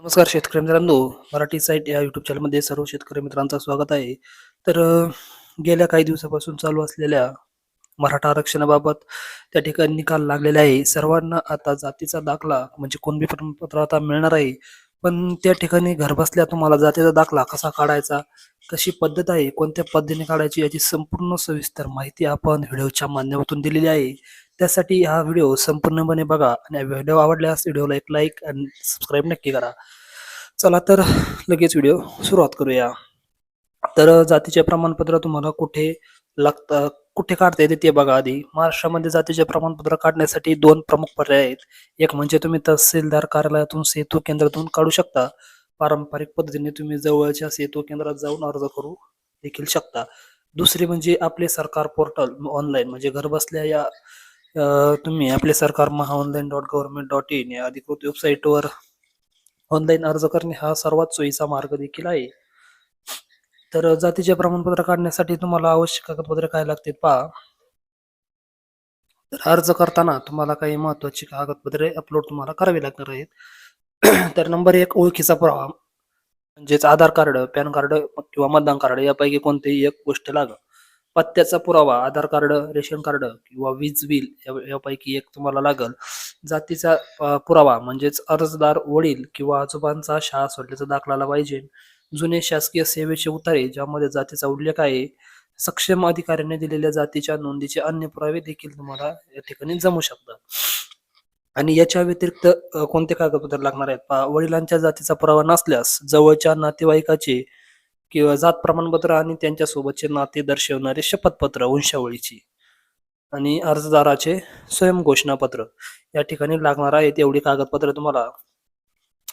नमस्कार शेतकरी मित्रांनो, मराठी साईट या यूट्यूब चॅनलमध्ये सर्व शेतकरी मित्रांचं स्वागत आहे. तर गेल्या काही दिवसापासून चालू असलेल्या मराठा आरक्षणाबाबत त्या ठिकाणी निकाल लागलेला आहे. सर्वांना आता जातीचा दाखला म्हणजे कुणबी प्रमाणपत्र आता मिळणार आहे. पण त्या ठिकाणी घरबसल्या तुम्हाला जातीचा दाखला कसा काढायचा, कशी पद्धत आहे, कोणत्या पद्धतीने काढायची याची संपूर्ण सविस्तर माहिती आपण व्हिडिओच्या माध्यमातून दिलेली आहे. त्यासाठी हा व्हिडिओ संपूर्णपणे बघा आणि व्हिडिओ आवडल्यास व्हिडिओला एक लाईक आणि सबस्क्राईब नक्की करा. चला तर लगेच व्हिडिओ सुरुवात करूया. तर जातीचे प्रमाणपत्र तुम्हाला कुठे लागतं, कुठे काढता येते ते बघा आधी. महाराष्ट्रामध्ये जातीचे प्रमाणपत्र काढण्यासाठी 2 प्रमुख पर्याय आहेत. एक म्हणजे तुम्ही तहसीलदार कार्यालयातून, सेतू केंद्रातून काढू शकता. पारंपरिक पद्धतीने तुम्ही जवळच्या सेतू केंद्रात जाऊन अर्ज करू देखील शकता. दुसरी म्हणजे आपले सरकार पोर्टल ऑनलाईन म्हणजे घरबसल्या या तुम्ही आपले सरकार महाऑनलाईन.गव्हर्नमेंट.इन या अधिकृत वेबसाईटवर ऑनलाईन अर्ज करणे हा सर्वात सोयीचा मार्ग देखील आहे. तर जातीचे प्रमाणपत्र काढण्यासाठी तुम्हाला आवश्यक कागदपत्रे काय लागतील पहा. तर अर्ज करताना तुम्हाला काही महत्त्वाची कागदपत्रे अपलोड तुम्हाला करावी लागणार आहेत. तर नंबर 1 ओळखीचा पुरावा म्हणजेच आधार कार्ड, पॅन कार्ड किंवा मतदान कार्ड यापैकी कोणतीही एक गोष्ट लागेल. पत्त्याचा पुरावा, आधार कार्ड, रेशन कार्ड किंवा वीज बिल यापैकी एक तुम्हाला लागेल. जातीचा पुरावा म्हणजेच अर्जदार वडील किंवा आजोबांचा शाळा सोडल्याचा दाखला आला पाहिजे. जुने शासकीय सेवेचे उतारे ज्यामध्ये जातीचा उल्लेख आहे. सक्षम अधिकाऱ्याने दिलेल्या जातीच्या नोंदीचे अन्य पुरावे देखील तुम्हाला या ठिकाणी जमू शकतात. आणि याच्या व्यतिरिक्त कोणते कागदपत्र लागणार आहेत पहा. वडिलांच्या जातीचा पुरावा नसल्यास जवळच्या नातेवाईकाचे किंवा जात प्रमाणपत्र आणि त्यांच्यासोबतचे नाते दर्शवणारे शपथपत्र वंशावळीची आणि अर्जदाराचे स्वयंघोषणापत्र या ठिकाणी लागणार आहेत. एवढी कागदपत्र तुम्हाला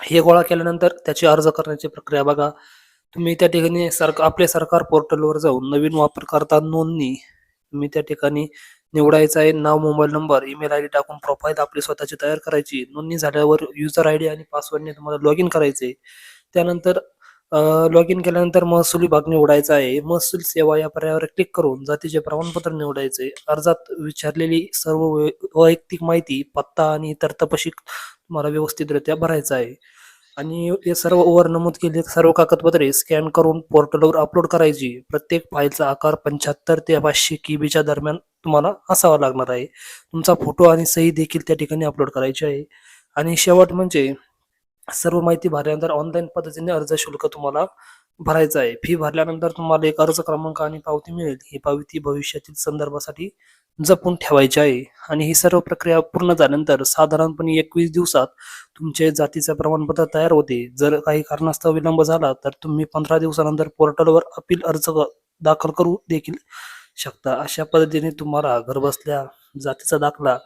हे गोळा केल्यानंतर त्याची अर्ज करण्याची प्रक्रिया बघा. तुम्ही त्या ठिकाणी आपल्या सरकार पोर्टलवर जाऊन नवीन वापरकर्ता नोंदणी तुम्ही त्या ठिकाणी निवडायचं आहे. नाव, मोबाईल नंबर, ईमेल आयडी टाकून प्रोफाईल आपली स्वतःची तयार करायची. नोंदणी झाल्यावर युजर आयडी आणि पासवर्डने तुम्हाला लॉग इन करायचे. त्यानंतर लॉग इन केल्यानंतर महसूल विभाग निवडायचा आहे. महसूल सेवा या पर्यायावर क्लिक करून जातीचे प्रमाणपत्र निवडायचे. अर्जात विचारलेली सर्व वैयक्तिक माहिती, पत्ता आणि इतर तपशील तुम्हाला व्यवस्थितरित्या भरायचा आहे. आणि हे सर्व वर नमूद केलेली सर्व कागदपत्रे स्कॅन करून पोर्टलवर अपलोड करायची. प्रत्येक फाईलचा आकार 75 ते 500 केबीच्या दरम्यान तुम्हाला असावा लागणार आहे. तुमचा फोटो आणि सही देखील त्या ठिकाणी अपलोड करायची आहे. आणि शेवट म्हणजे सर्व माहिती भरल्यानंतर ऑनलाईन पद्धतीने अर्ज शुल्क तुम्हाला भरायचं आहे. फी भरल्यानंतर तुम्हाला एक अर्ज क्रमांक आणि पावती मिळेल. ही पावती भविष्यातील संदर्भासाठी जपून ठेवायची आहे. आणि ही सर्व प्रक्रिया पूर्ण झाल्यानंतर साधारणपणे 21 दिवसात तुमचे जातीचे प्रमाणपत्र तयार होते. जर काही कारणास्तव विलंब झाला तर तुम्ही 15 दिवसानंतर पोर्टलवर अपील अर्ज दाखल करू देखील शकता. अशा पद्धतीने तुम्हाला घरबसल्या जातीचा दाखला